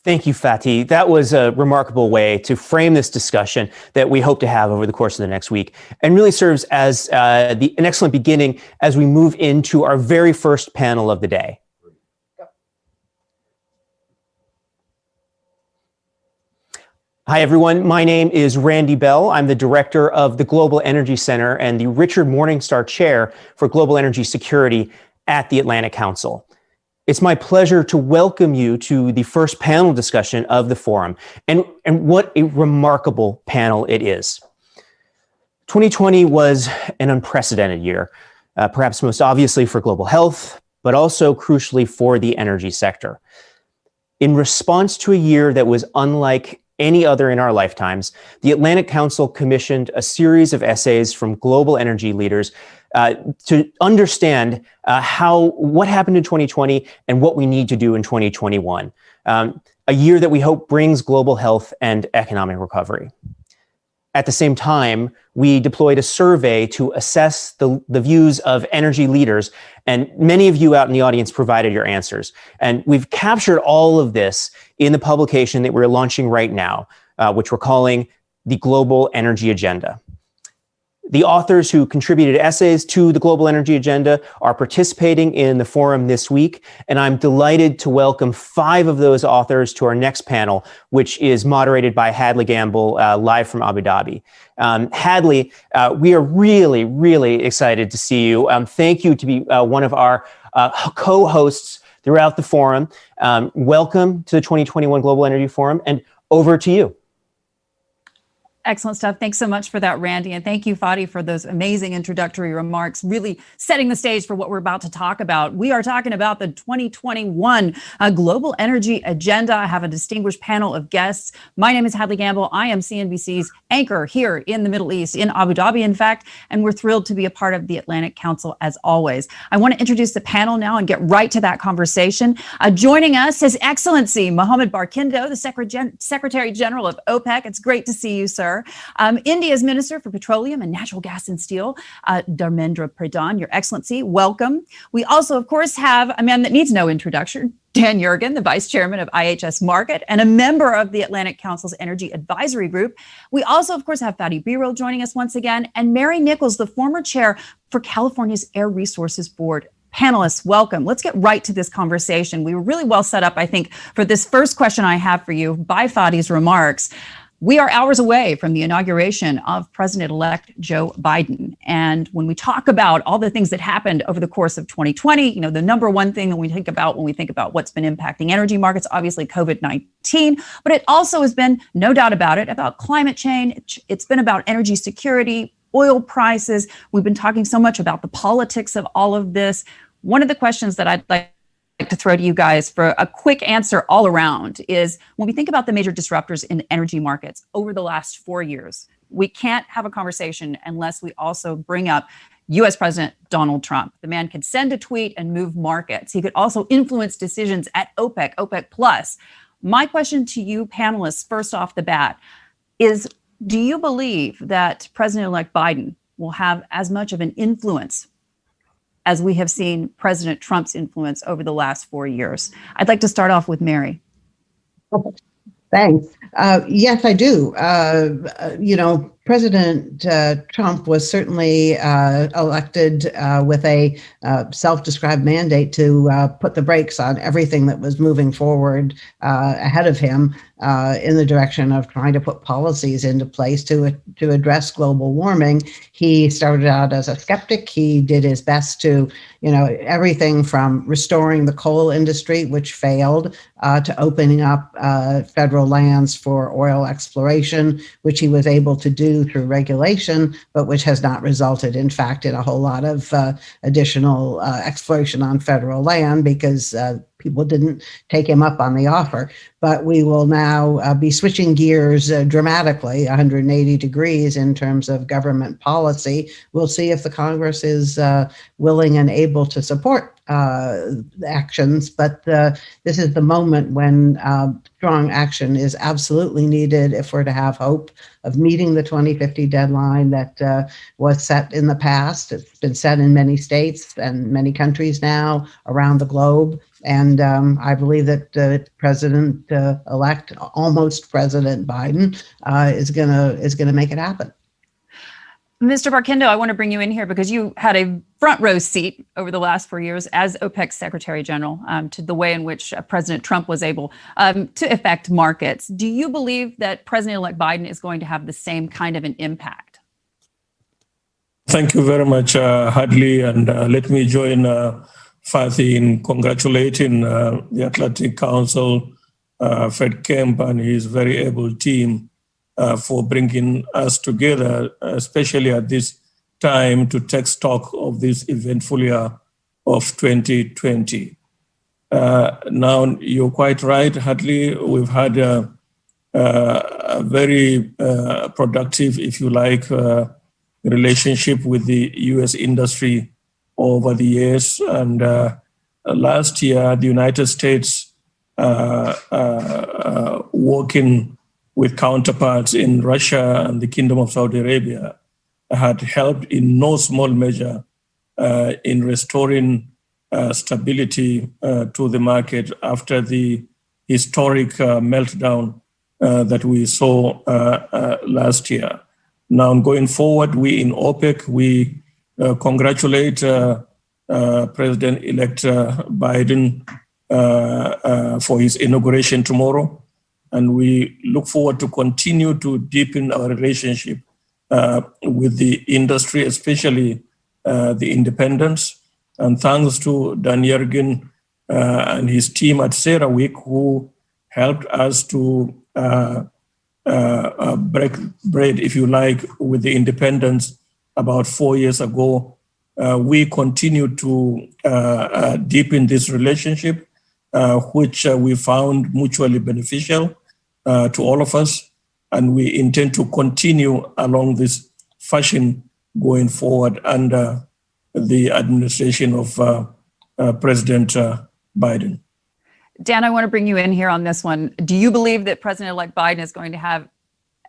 Thank you, Fatih. That was a remarkable way to frame this discussion that we hope to have over the course of the next week, and really serves as an excellent beginning as we move into our very first panel of the day. Hi, everyone. My name is Randy Bell. I'm the director of the Global Energy Center and the Richard Morningstar Chair for Global Energy Security at the Atlantic Council. It's my pleasure to welcome you to the first panel discussion of the forum, and what a remarkable panel it is. 2020 was an unprecedented year, perhaps most obviously for global health, but also crucially for the energy sector. In response to a year that was unlike any other in our lifetimes, the Atlantic Council commissioned a series of essays from global energy leaders to understand what happened in 2020 and what we need to do in 2021, a year that we hope brings global health and economic recovery. At the same time, we deployed a survey to assess the views of energy leaders, and many of you out in the audience provided your answers. And we've captured all of this in the publication that we're launching right now, which we're calling the Global Energy Agenda. The authors who contributed essays to the Global Energy Agenda are participating in the forum this week, and I'm delighted to welcome 5 of those authors to our next panel, which is moderated by Hadley Gamble, live from Abu Dhabi. Hadley, we are really, really excited to see you. Thank you to be one of our co-hosts throughout the forum. Welcome to the 2021 Global Energy Forum, and over to you. Excellent stuff. Thanks so much for that, Randy. And thank you, Fatih, for those amazing introductory remarks, really setting the stage for what we're about to talk about. We are talking about the 2021 Global Energy Agenda. I have a distinguished panel of guests. My name is Hadley Gamble. I am CNBC's anchor here in the Middle East, in Abu Dhabi, in fact, and we're thrilled to be a part of the Atlantic Council as always. I want to introduce the panel now and get right to that conversation. Joining us, His Excellency Mohammad Barkindo, the Secretary General of OPEC. It's great to see you, sir. India's Minister for Petroleum and Natural Gas and Steel, Dharmendra Pradhan, Your Excellency, welcome. We also, of course, have a man that needs no introduction, Dan Yergin, the Vice Chairman of IHS Markit and a member of the Atlantic Council's Energy Advisory Group. We also, of course, have Fatih Birol joining us once again, and Mary Nichols, the former chair for California's Air Resources Board. Panelists, welcome. Let's get right to this conversation. We were really well set up, I think, for this first question I have for you by Fatih's remarks. We are hours away from the inauguration of President-elect Joe Biden. And when we talk about all the things that happened over the course of 2020, the number one thing that we think about when we think about what's been impacting energy markets, obviously COVID-19, but it also has been, no doubt about it, about climate change. It's been about energy security, oil prices. We've been talking so much about the politics of all of this. One of the questions that I'd like to throw to you guys for a quick answer all around is, when we think about the major disruptors in energy markets over the last 4 years, we can't have a conversation unless we also bring up US President Donald Trump. The man could send a tweet and move markets. He could also influence decisions at OPEC, OPEC Plus. My question to you panelists, first off the bat, is do you believe that President-elect Biden will have as much of an influence as we have seen President Trump's influence over the last 4 years? I'd like to start off with Mary. Thanks. Yes, I do. President Trump was certainly elected with a self-described mandate to put the brakes on everything that was moving forward ahead of him in the direction of trying to put policies into place to address global warming. He started out as a skeptic. He did his best to, everything from restoring the coal industry, which failed, to opening up federal lands for oil exploration, which he was able to do through regulation, but which has not resulted, in fact, in a whole lot of additional exploration on federal land because people didn't take him up on the offer. But we will now be switching gears dramatically, 180 degrees in terms of government policy. We'll see if the Congress is willing and able to support actions, but this is the moment when strong action is absolutely needed if we're to have hope of meeting the 2050 deadline that was set in the past. It's been set in many states and many countries now around the globe. And I believe that President-elect, almost President Biden, is gonna make it happen. Mr. Barkindo, I want to bring you in here because you had a front row seat over the last 4 years as OPEC's Secretary General to the way in which President Trump was able to affect markets. Do you believe that President-elect Biden is going to have the same kind of an impact? Thank you very much, Hadley, and let me join Fatih in congratulating the Atlantic Council, Fred Kemp, and his very able team for bringing us together, especially at this time, to take stock of this eventful year of 2020. Now, you're quite right, Hadley. We've had a very productive, if you like, relationship with the U.S. industry over the years. And last year, the United States, working with counterparts in Russia and the Kingdom of Saudi Arabia, had helped in no small measure in restoring stability to the market after the historic meltdown that we saw last year. Now, going forward, we in OPEC, we congratulate President-elect Biden for his inauguration tomorrow. And we look forward to continue to deepen our relationship with the industry, especially the independents. And thanks to Dan Yergin and his team at CERAWeek, who helped us to break bread, if you like, with the independents about 4 years ago. We continue to deepen this relationship, which we found mutually beneficial to all of us, and we intend to continue along this fashion going forward under the administration of President Biden. Dan, I want to bring you in here on this one. Do you believe that President-elect Biden is going to have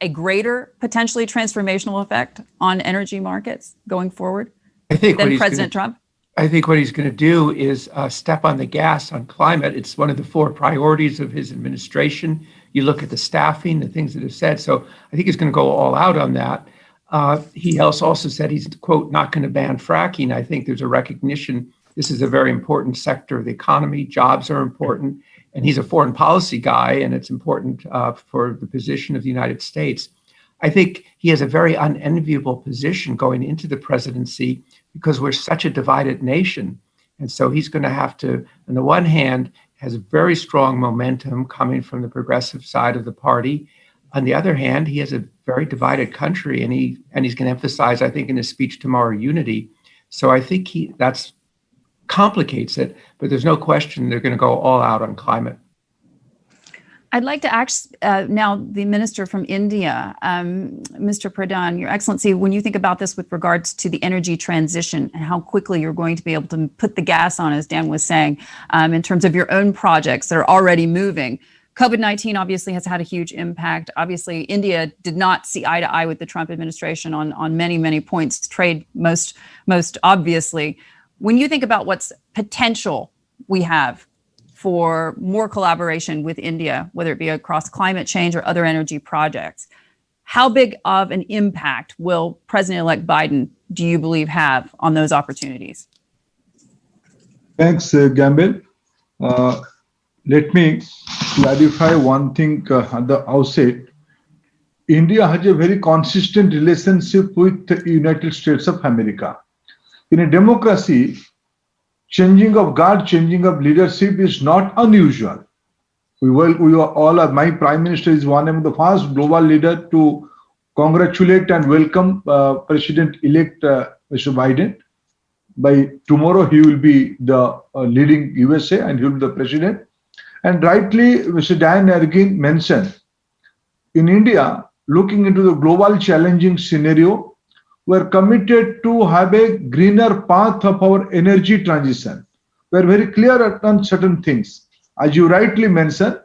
a greater, potentially transformational effect on energy markets going forward than President Trump? I think what he's going to do is step on the gas on climate. It's one of the 4 priorities of his administration. You look at the staffing, the things that are said. So I think he's going to go all out on that. He also said he's, quote, not going to ban fracking. I think there's a recognition this is a very important sector of the economy. Jobs are important. And he's a foreign policy guy, and it's important for the position of the United States. I think he has a very unenviable position going into the presidency because we're such a divided nation. And so he's going to have to, on the one hand, has a very strong momentum coming from the progressive side of the party. On the other hand, he has a very divided country, and he's going to emphasize, I think, in his speech tomorrow, unity. So I think that's complicates it, but there's no question they're going to go all out on climate. I'd like to ask now the minister from India, Mr. Pradhan, Your Excellency, when you think about this with regards to the energy transition and how quickly you're going to be able to put the gas on, as Dan was saying, in terms of your own projects that are already moving. COVID-19 obviously has had a huge impact. Obviously, India did not see eye to eye with the Trump administration on many, many points, trade most obviously. When you think about what's potential we have for more collaboration with India, whether it be across climate change or other energy projects, how big of an impact will President-elect Biden, do you believe, have on those opportunities? Thanks, Gamble. Let me clarify one thing at the outset. India has a very consistent relationship with the United States of America. In a democracy, changing of guard, changing of leadership is not unusual. My Prime Minister is one of the first global leader to congratulate and welcome President-elect Mr. Biden. By tomorrow, he will be the leading USA and he will be the president. And rightly, Mr. Dan Yergin mentioned, in India, looking into the global challenging scenario, we're committed to have a greener path of our energy transition. we are very clear on certain things. As you rightly mentioned,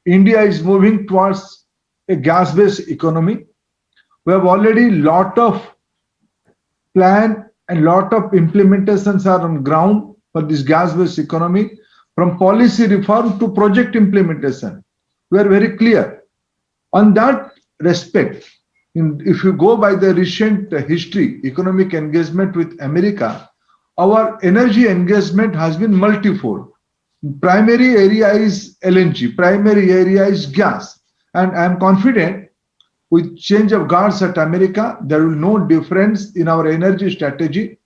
India is moving towards a gas-based economy. We have already lot of plan and lot of implementations are on ground for this gas-based economy, from policy reform to project implementation. We are very clear. On that respect, if you go by the recent history, economic engagement with America, our energy engagement has been multifold. Primary area is LNG, primary area is gas. And I am confident with change of guards at America, there will be no difference in our energy strategy.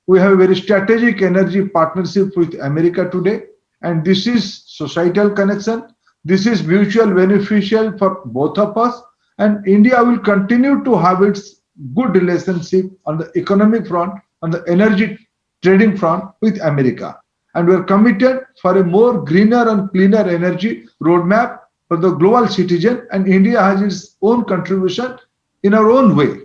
We have a very strategic energy partnership with America today, and this is societal connection. This is mutual beneficial for both of us, and India will continue to have its good relationship on the economic front, on the energy trading front with America. And we are committed for a more greener and cleaner energy roadmap for the global citizen, and India has its own contribution in our own way.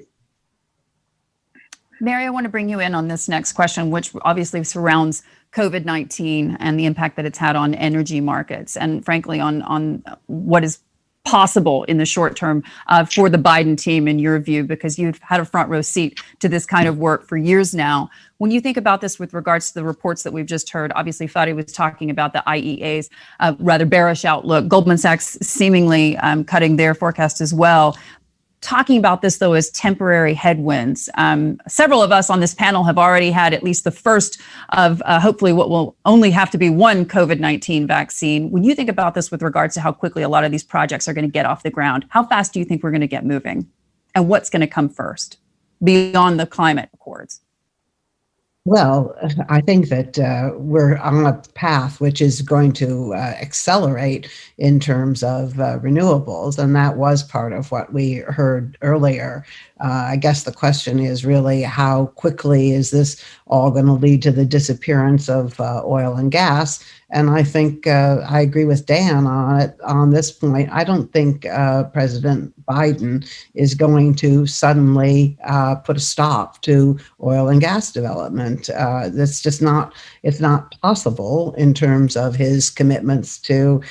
Mary, I want to bring you in on this next question, which obviously surrounds COVID-19 and the impact that it's had on energy markets and frankly on what is possible in the short term for the Biden team in your view, because you've had a front row seat to this kind of work for years now. When you think about this with regards to the reports that we've just heard, obviously Fatih was talking about the IEA's rather bearish outlook, Goldman Sachs seemingly cutting their forecast as well. Talking about this, though, as temporary headwinds. Several of us on this panel have already had at least the first of hopefully what will only have to be one COVID-19 vaccine. When you think about this with regards to how quickly a lot of these projects are going to get off the ground, how fast do you think we're going to get moving? And what's going to come first beyond the climate accords? Well, I think that we're on a path which is going to accelerate in terms of renewables, and that was part of what we heard earlier. I guess the question is really how quickly is this all going to lead to the disappearance of oil and gas? And I think I agree with Dan on it on this point. I don't think President Biden is going to suddenly put a stop to oil and gas development. That's just not, it's not possible in terms of his commitments to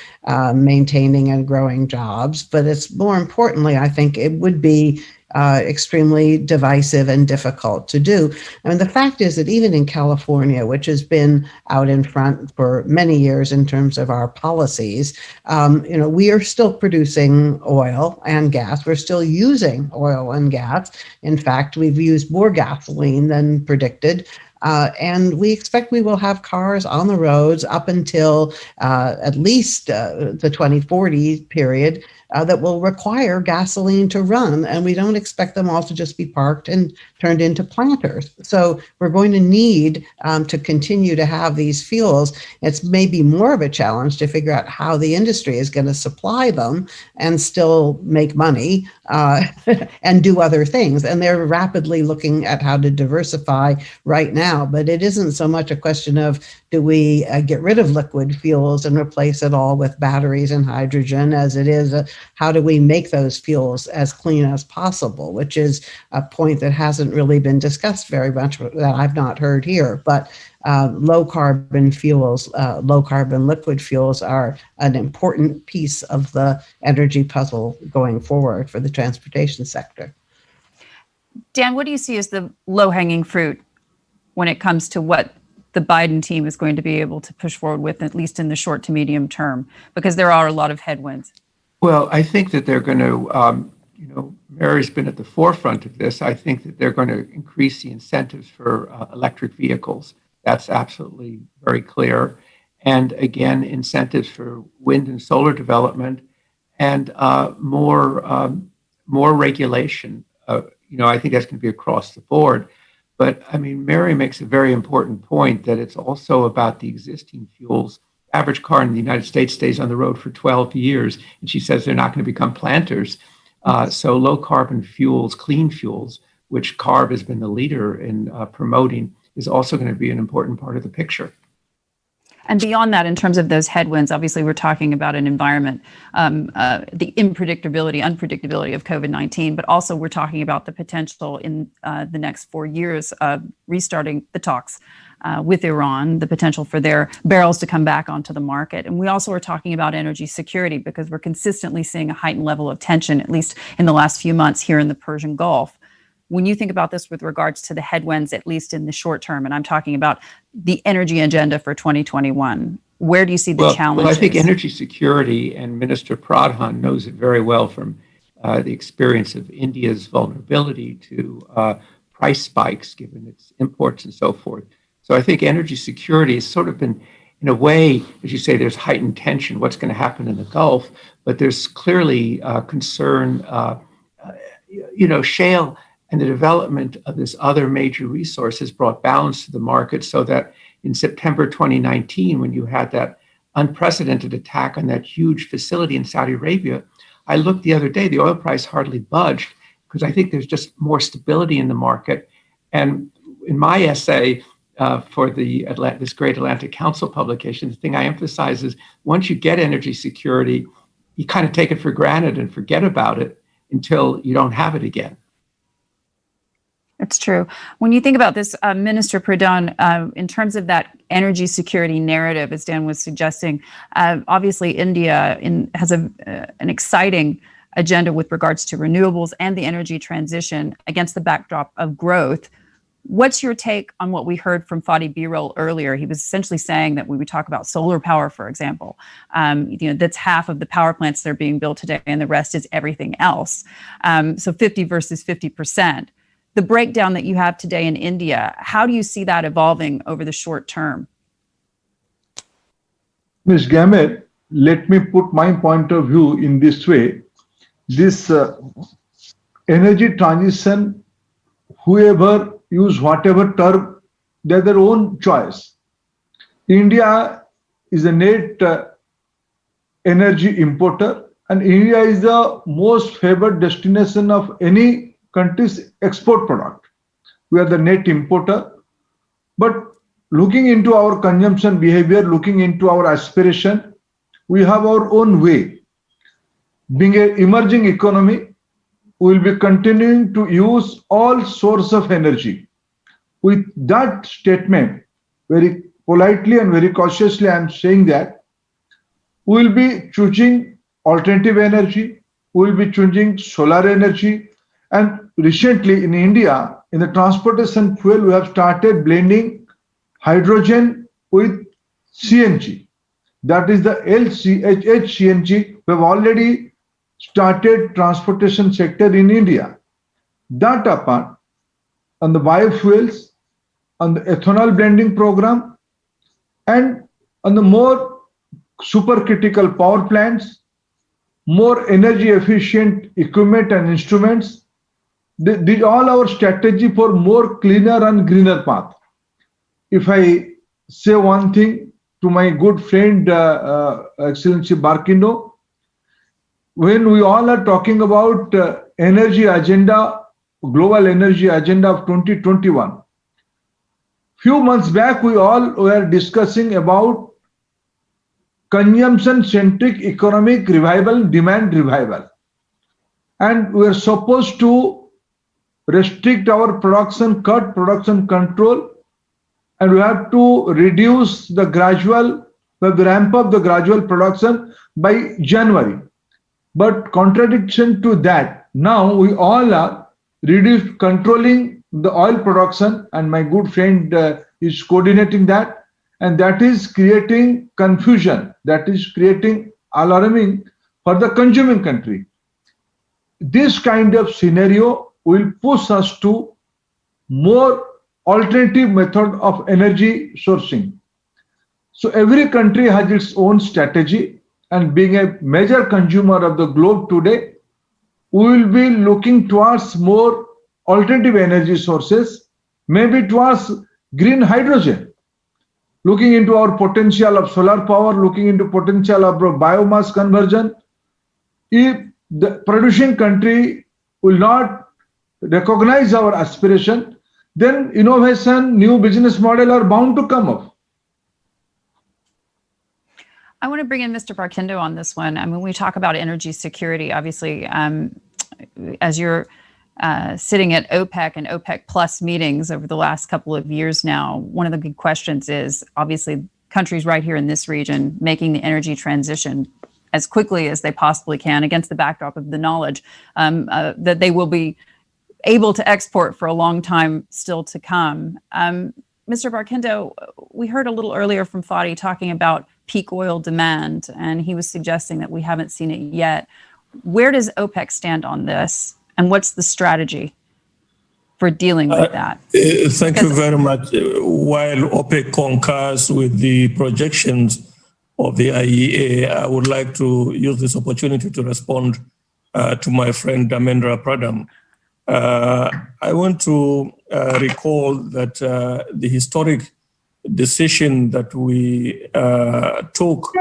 maintaining and growing jobs. But it's more importantly, I think it would be extremely divisive and difficult to do. I mean, the fact is that even in California, which has been out in front for many years in terms of our policies, we are still producing oil and gas. We're still using oil and gas. In fact, we've used more gasoline than predicted. And we expect we will have cars on the roads up until at least the 2040 period that will require gasoline to run. And we don't expect them all to just be parked and turned into planters. So we're going to need to continue to have these fuels. It's maybe more of a challenge to figure out how the industry is going to supply them and still make money and do other things. And they're rapidly looking at how to diversify right now. But it isn't so much a question of do we get rid of liquid fuels and replace it all with batteries and hydrogen as it is how do we make those fuels as clean as possible, which is a point that hasn't really been discussed very much that I've not heard here. But low carbon fuels, low carbon liquid fuels are an important piece of the energy puzzle going forward for the transportation sector. Dan, what do you see as the low hanging fruit when it comes to what the Biden team is going to be able to push forward with, at least in the short to medium term, because there are a lot of headwinds? Well, I think that they're going to, Mary's been at the forefront of this. I think that they're going to increase the incentives for electric vehicles. That's absolutely very clear. And again, incentives for wind and solar development and more regulation. I think that's going to be across the board. But I mean, Mary makes a very important point that it's also about the existing fuels. Average car in the United States stays on the road for 12 years, and she says they're not going to become planters. So low carbon fuels, clean fuels, which CARB has been the leader in promoting, is also going to be an important part of the picture. And beyond that, in terms of those headwinds, obviously we're talking about an environment, the unpredictability of COVID-19, but also we're talking about the potential in the next 4 years of restarting the talks with Iran, the potential for their barrels to come back onto the market. And we also are talking about energy security because we're consistently seeing a heightened level of tension, at least in the last few months here in the Persian Gulf. When you think about this with regards to the headwinds, at least in the short term, and I'm talking about the energy agenda for 2021, where do you see the challenges? Well, I think energy security, and Minister Pradhan knows it very well from the experience of India's vulnerability to price spikes, given its imports and so forth. So I think energy security has sort of been, in a way, as you say, there's heightened tension, what's going to happen in the Gulf, but there's clearly concern, shale and the development of this other major resource has brought balance to the market so that in September 2019, when you had that unprecedented attack on that huge facility in Saudi Arabia, I looked the other day, the oil price hardly budged because I think there's just more stability in the market. And in my essay for this Great Atlantic Council publication, the thing I emphasize is once you get energy security, you kind of take it for granted and forget about it until you don't have it again. It's true. When you think about this, Minister Pradhan, in terms of that energy security narrative, as Dan was suggesting, obviously India has an exciting agenda with regards to renewables and the energy transition against the backdrop of growth. What's your take on what we heard from Fatih Birol earlier? He was essentially saying that when we talk about solar power, for example, that's half of the power plants that are being built today and the rest is everything else. So 50 versus 50%. The breakdown that you have today in India, how do you see that evolving over the short term? Ms. Gamble, let me put my point of view in this way. This energy transition, whoever use whatever term, they're their own choice. India is a net energy importer, and India is the most favored destination of any country's export product. We are the net importer. But looking into our consumption behavior, looking into our aspiration, we have our own way. Being an emerging economy, we will be continuing to use all sources of energy. With that statement, very politely and very cautiously, I am saying that we will be choosing alternative energy, we will be choosing solar energy, and recently in India, in the transportation fuel, we have started blending hydrogen with CNG. That is the HCNG. We have already started transportation sector in India. That apart, on the biofuels, on the ethanol blending program, and on the more supercritical power plants, more energy efficient equipment and instruments. These all our strategy for more cleaner and greener path. If I say one thing to my good friend, Excellency Barkindo, when we all are talking about energy agenda, global energy agenda of 2021, few months back we all were discussing about consumption-centric economic revival, demand revival. And we are supposed to restrict our production, cut production control, and we have to reduce the gradual, we have to ramp up the gradual production by January. But contradiction to that, now we all are controlling the oil production, and my good friend is coordinating that, and that is creating confusion, that is creating alarming for the consuming country. This kind of scenario will push us to more alternative method of energy sourcing. So every country has its own strategy, and being a major consumer of the globe today, we will be looking towards more alternative energy sources, maybe towards green hydrogen, looking into our potential of solar power, looking into potential of biomass conversion. If the producing country will not recognize our aspiration, then innovation, new business model are bound to come up. I want to bring in Mr. Barkindo on this one. I mean, we talk about energy security, obviously, as you're sitting at OPEC and OPEC plus meetings over the last couple of years now, one of the big questions is obviously countries right here in this region making the energy transition as quickly as they possibly can against the backdrop of the knowledge that they will be able to export for a long time still to come. Mr. Barkindo, we heard a little earlier from Fatih talking about peak oil demand, and he was suggesting that we haven't seen it yet. Where does OPEC stand on this, and what's the strategy for dealing with that? Thank you very much. While OPEC concurs with the projections of the IEA, I would like to use this opportunity to respond to my friend Dharmendra Pradhan. I want to recall that the historic decision that we took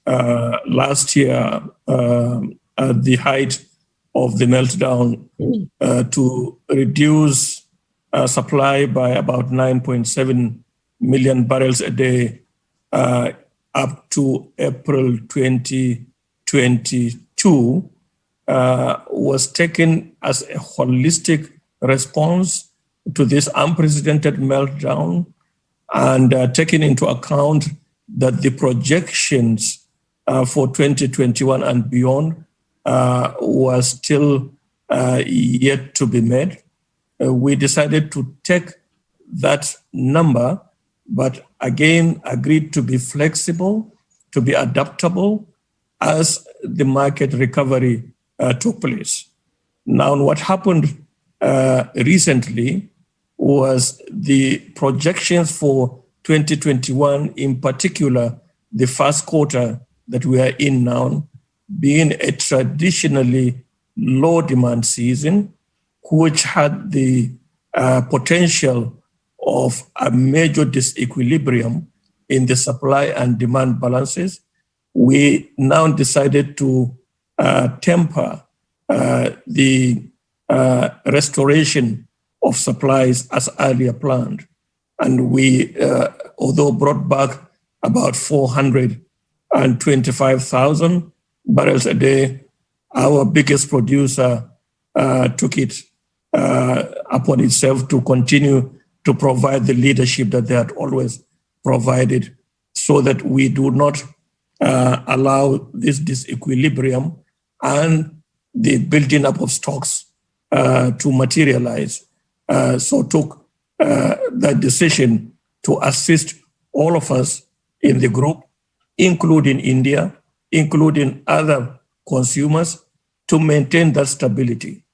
last year at the height of the meltdown to reduce supply by about 9.7 million barrels a day up to April 2022 was taken as a holistic response to this unprecedented meltdown, and taking into account that the projections for 2021 and beyond was still yet to be made. We decided to take that number, but again agreed to be flexible, to be adaptable as the market recovery took place. Now, what happened recently was the projections for 2021, in particular, the first quarter that we are in now, being a traditionally low demand season, which had the potential of a major disequilibrium in the supply and demand balances. We now decided to temper the restoration of supplies as earlier planned. And we, although brought back about 425,000 barrels a day, our biggest producer took it upon itself to continue to provide the leadership that they had always provided, so that we do not allow this disequilibrium and the building up of stocks to materialize. So took that decision to assist all of us in the group, including India, including other consumers, to maintain that stability.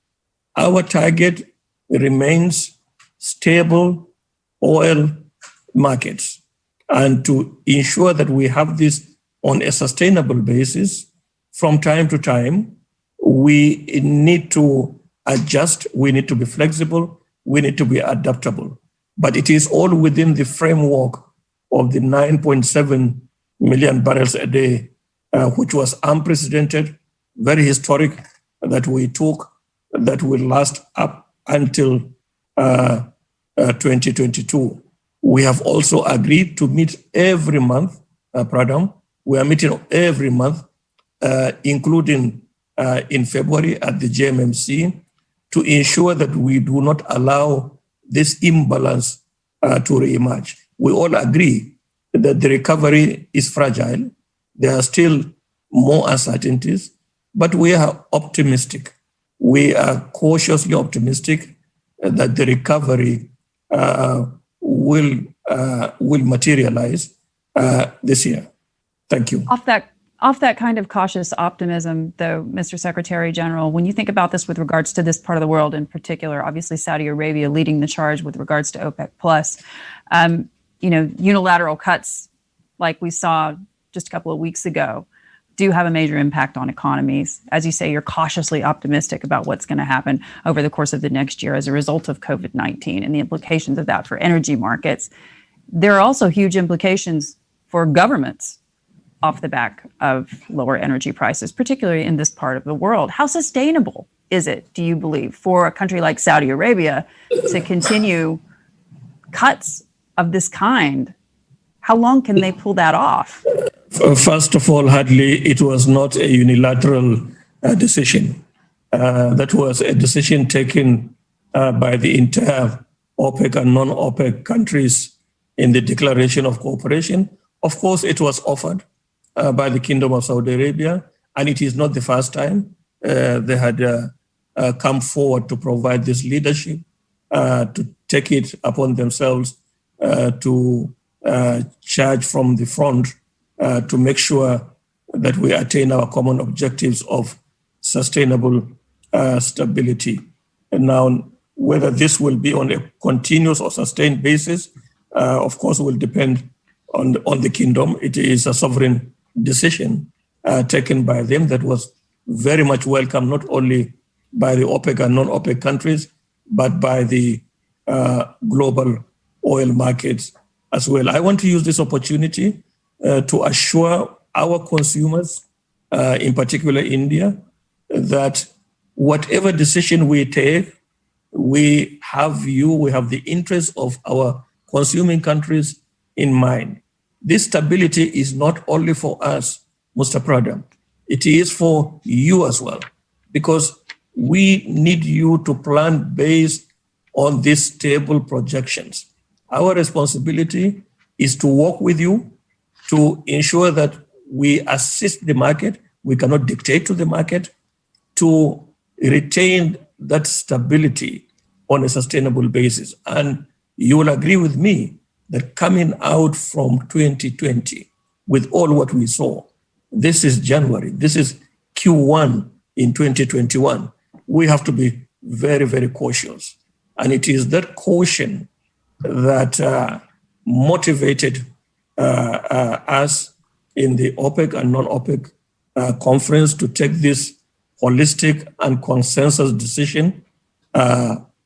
Our target remains stable oil markets, and to ensure that we have this on a sustainable basis. From time to time, we need to adjust, we need to be flexible, we need to be adaptable. But it is all within the framework of the 9.7 million barrels a day, which was unprecedented, very historic, that we took, that will last up until 2022. We have also agreed to meet every month, Pradhan. We are meeting every month, including in February at the JMMC, to ensure that we do not allow this imbalance to reemerge. We all agree that the recovery is fragile. There are still more uncertainties, but we are optimistic. We are cautiously optimistic that the recovery will materialize this year. Thank you. Off that kind of cautious optimism, though, Mr. Secretary General, when you think about this with regards to this part of the world in particular, obviously Saudi Arabia leading the charge with regards to OPEC plus, unilateral cuts like we saw just a couple of weeks ago do have a major impact on economies. As you say, you're cautiously optimistic about what's going to happen over the course of the next year as a result of COVID-19 and the implications of that for energy markets. There are also huge implications for governments off the back of lower energy prices, particularly in this part of the world. How sustainable is it, do you believe, for a country like Saudi Arabia to continue cuts of this kind? How long can they pull that off? First of all, Hadley, it was not a unilateral decision. That was a decision taken by the entire OPEC and non-OPEC countries in the Declaration of Cooperation. Of course, it was offered by the Kingdom of Saudi Arabia, and it is not the first time they had come forward to provide this leadership, to take it upon themselves to charge from the front to make sure that we attain our common objectives of sustainable stability. And now, whether this will be on a continuous or sustained basis, of course, will depend on the kingdom. It is a sovereign decision taken by them that was very much welcome, not only by the OPEC and non-OPEC countries, but by the global oil markets as well. I want to use this opportunity to assure our consumers, in particular India, that whatever decision we take, we have the interests of our consuming countries in mind. This stability is not only for us, Mr. Pradhan, it is for you as well, because we need you to plan based on these stable projections. Our responsibility is to work with you to ensure that we assist the market. We cannot dictate to the market, to retain that stability on a sustainable basis. And you will agree with me that coming out from 2020, with all what we saw, this is January, this is Q1 in 2021, we have to be very, very cautious. And it is that caution that motivated us in the OPEC and non-OPEC conference to take this holistic and consensus decision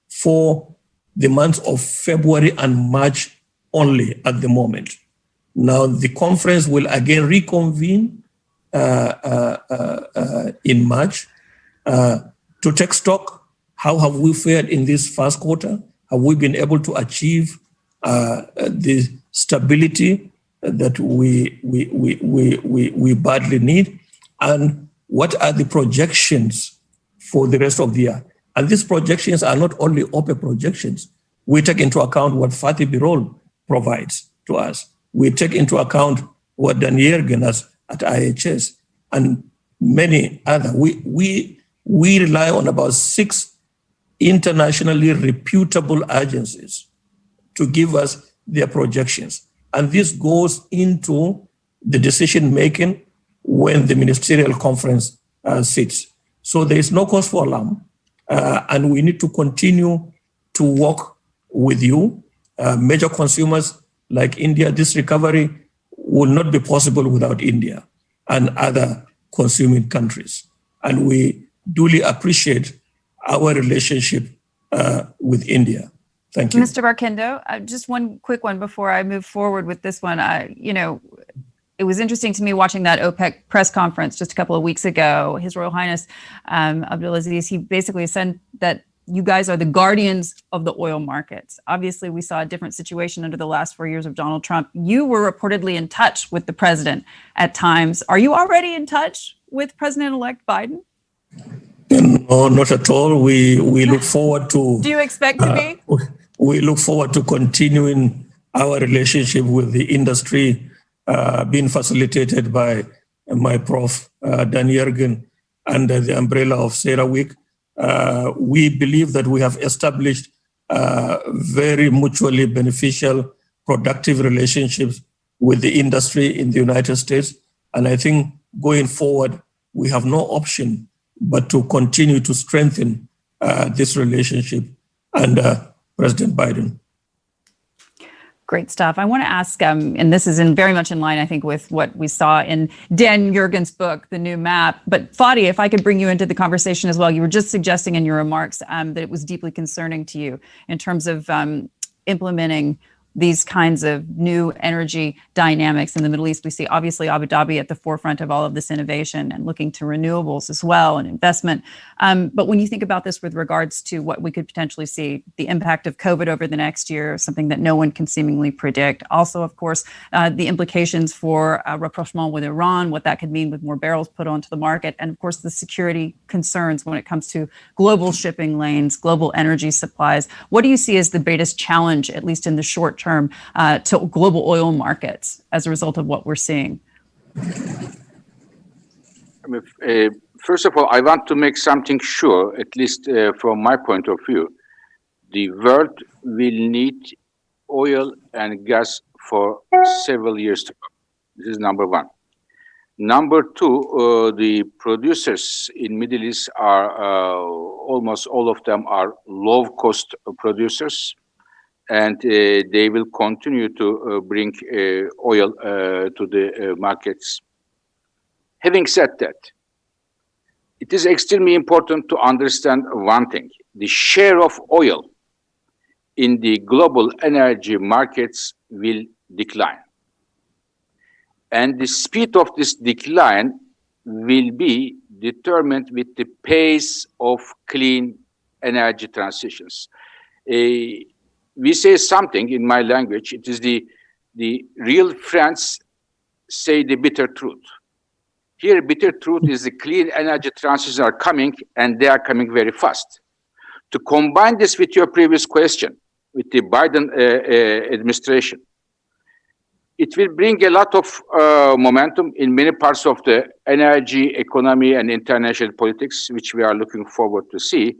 for the months of February and March only at the moment. Now, the conference will again reconvene in March to take stock. How have we fared in this first quarter? Have we been able to achieve the stability that we badly need? And what are the projections for the rest of the year? And these projections are not only OPEC projections. We take into account what Fatih Birol provides to us. We take into account what Yergin has at IHS and many other. We rely on about 6 internationally reputable agencies to give us their projections. And this goes into the decision making when the ministerial conference sits. So there is no cause for alarm. And we need to continue to work with you. Major consumers like India, this recovery will not be possible without India and other consuming countries. And we duly appreciate our relationship with India. Thank you. Mr. Barkindo, just one quick one before I move forward with this one. It was interesting to me watching that OPEC press conference just a couple of weeks ago. His Royal Highness Abdulaziz, he basically said that you guys are the guardians of the oil markets. Obviously, we saw a different situation under the last 4 years of Donald Trump. You were reportedly in touch with the president at times. Are you already in touch with President-elect Biden? No, not at all. We look forward to... Do you expect to be? We look forward to continuing our relationship with the industry, being facilitated by my prof, Dan Yergin, under the umbrella of CERAWeek. We believe that we have established very mutually beneficial, productive relationships with the industry in the United States. And I think going forward, we have no option but to continue to strengthen this relationship under President Biden. Great stuff. I want to ask, and this is very much in line, I think, with what we saw in Dan Yergin's book, The New Map. But Fatih, if I could bring you into the conversation as well, you were just suggesting in your remarks that it was deeply concerning to you in terms of implementing these kinds of new energy dynamics in the Middle East. We see obviously Abu Dhabi at the forefront of all of this innovation and looking to renewables as well and investment. But when you think about this with regards to what we could potentially see, the impact of COVID over the next year, something that no one can seemingly predict. Also, of course, the implications for rapprochement with Iran, what that could mean with more barrels put onto the market, and of course, the security concerns when it comes to global shipping lanes, global energy supplies. What do you see as the biggest challenge, at least in the short term, to global oil markets as a result of what we're seeing? First of all, I want to make something sure, at least from my point of view. The world will need oil and gas for several years to come. This is number one. Number two, the producers in Middle East are almost all of them are low-cost producers, and they will continue to bring oil to the markets. Having said that, it is extremely important to understand one thing. The share of oil in the global energy markets will decline. And the speed of this decline will be determined with the pace of clean energy transitions. We say something in my language, it is the real friends say the bitter truth. Here, bitter truth is the clean energy transitions are coming, and they are coming very fast. To combine this with your previous question, with the Biden administration, it will bring a lot of momentum in many parts of the energy, economy, and international politics, which we are looking forward to see.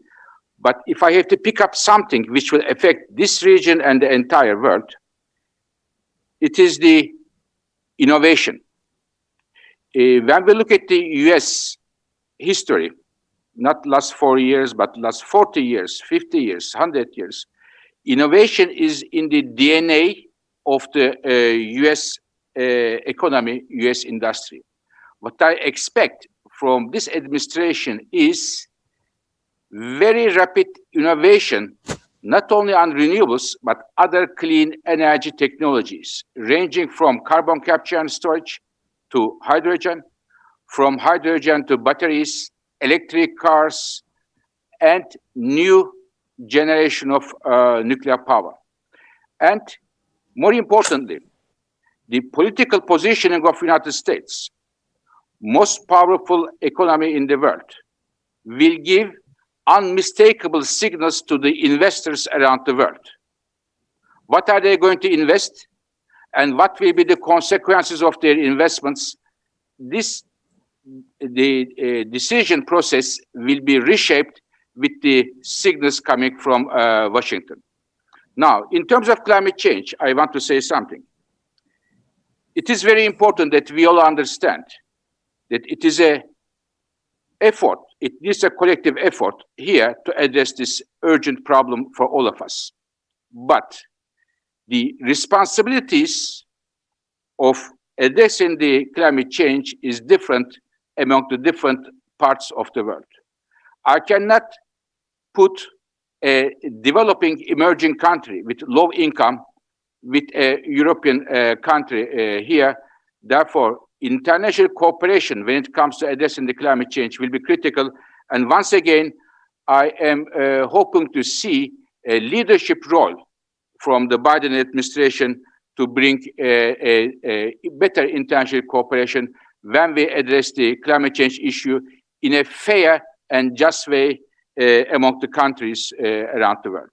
But if I have to pick up something which will affect this region and the entire world, it is the innovation. When we look at the US history, not last 4 years, but last 40 years, 50 years, 100 years, innovation is in the DNA of the US economy, US industry. What I expect from this administration is very rapid innovation, not only on renewables, but other clean energy technologies, ranging from carbon capture and storage to hydrogen, from hydrogen to batteries, electric cars, and new generation of nuclear power. And more importantly, the political positioning of the United States, most powerful economy in the world, will give unmistakable signals to the investors around the world. What are they going to invest? And what will be the consequences of their investments? The decision process will be reshaped with the signals coming from Washington. Now, in terms of climate change, I want to say something. It is very important that we all understand that it is an effort, it needs a collective effort here to address this urgent problem for all of us. But the responsibilities of addressing the climate change is different among the different parts of the world. I cannot put a developing emerging country with low income with a European country here. Therefore, international cooperation when it comes to addressing the climate change will be critical. And once again, I am hoping to see a leadership role from the Biden administration to bring a better international cooperation when we address the climate change issue in a fair and just way among the countries around the world.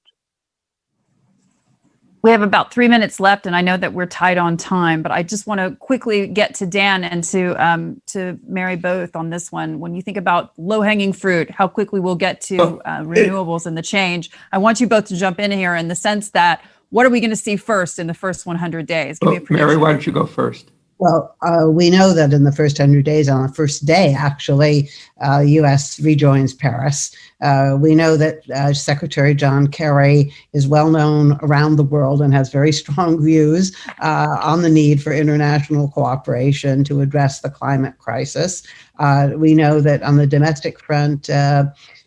We have about 3 minutes left, and I know that we're tight on time, but I just want to quickly get to Dan and to Mary both on this one. When you think about low-hanging fruit, how quickly we'll get to renewables and the change, I want you both to jump in here in the sense that what are we going to see first in the first 100 days? Give me a prediction. Mary, why don't you go first? Well, we know that in the first 100 days, on the first day, actually, U.S. rejoins Paris. We know that Secretary John Kerry is well known around the world and has very strong views on the need for international cooperation to address the climate crisis. We know that on the domestic front,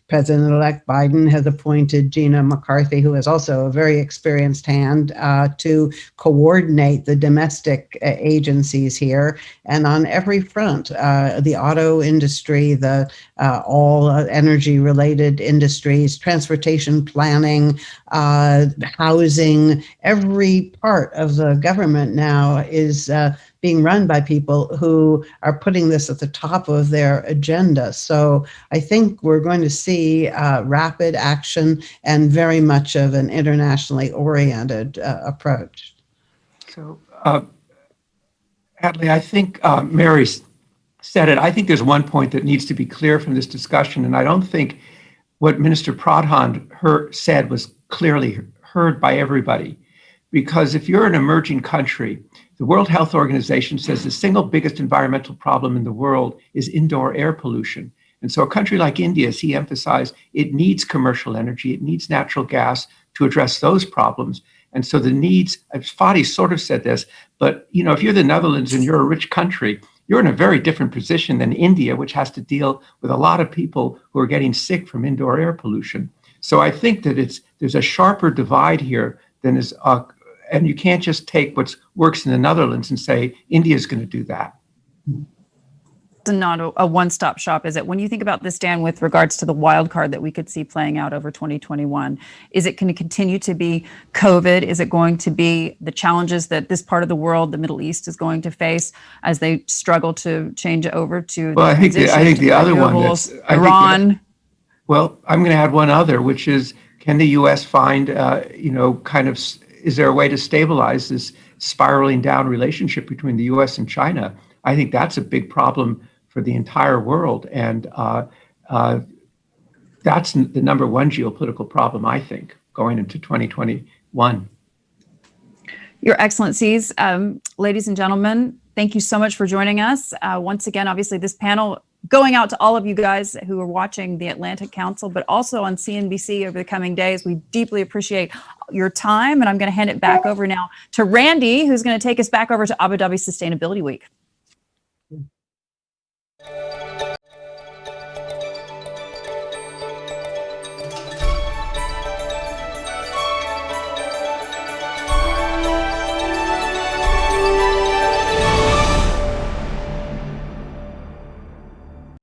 President-elect Biden has appointed Gina McCarthy, who is also a very experienced hand, to coordinate the domestic agencies here. And on every front, the auto industry, the all energy-related industries, transportation planning, housing, every part of the government now is being run by people who are putting this at the top of their agenda. So I think we're going to see rapid action and very much of an internationally oriented approach. So, Hadley, I think Mary said it. I think there's one point that needs to be clear from this discussion, and I don't think what Minister Pradhan said was clearly heard by everybody. Because if you're an emerging country, the World Health Organization says the single biggest environmental problem in the world is indoor air pollution. And so a country like India, as he emphasized, it needs commercial energy, it needs natural gas to address those problems. And so the needs, Fatih sort of said this, but if you're the Netherlands and you're a rich country, you're in a very different position than India, which has to deal with a lot of people who are getting sick from indoor air pollution. So I think that there's a sharper divide here than is, and you can't just take what works in the Netherlands and say India's going to do that. It's not a one-stop shop, is it? When you think about this, Dan, with regards to the wild card that we could see playing out over 2021, is it going to continue to be COVID? Is it going to be the challenges that this part of the world, the Middle East, is going to face as they struggle to change over to? Well, I think the other one that's Iran. Well, I'm going to add one other, which is, can the U.S. find, is there a way to stabilize this spiraling down relationship between the U.S. and China? I think that's a big problem for the entire world. And that's the number one geopolitical problem, I think, going into 2021. Your Excellencies, ladies and gentlemen, thank you so much for joining us. Once again, obviously, this panel going out to all of you guys who are watching the Atlantic Council, but also on CNBC over the coming days. We deeply appreciate your time. And I'm going to hand it back over now to Randy, who's going to take us back over to Abu Dhabi Sustainability Week.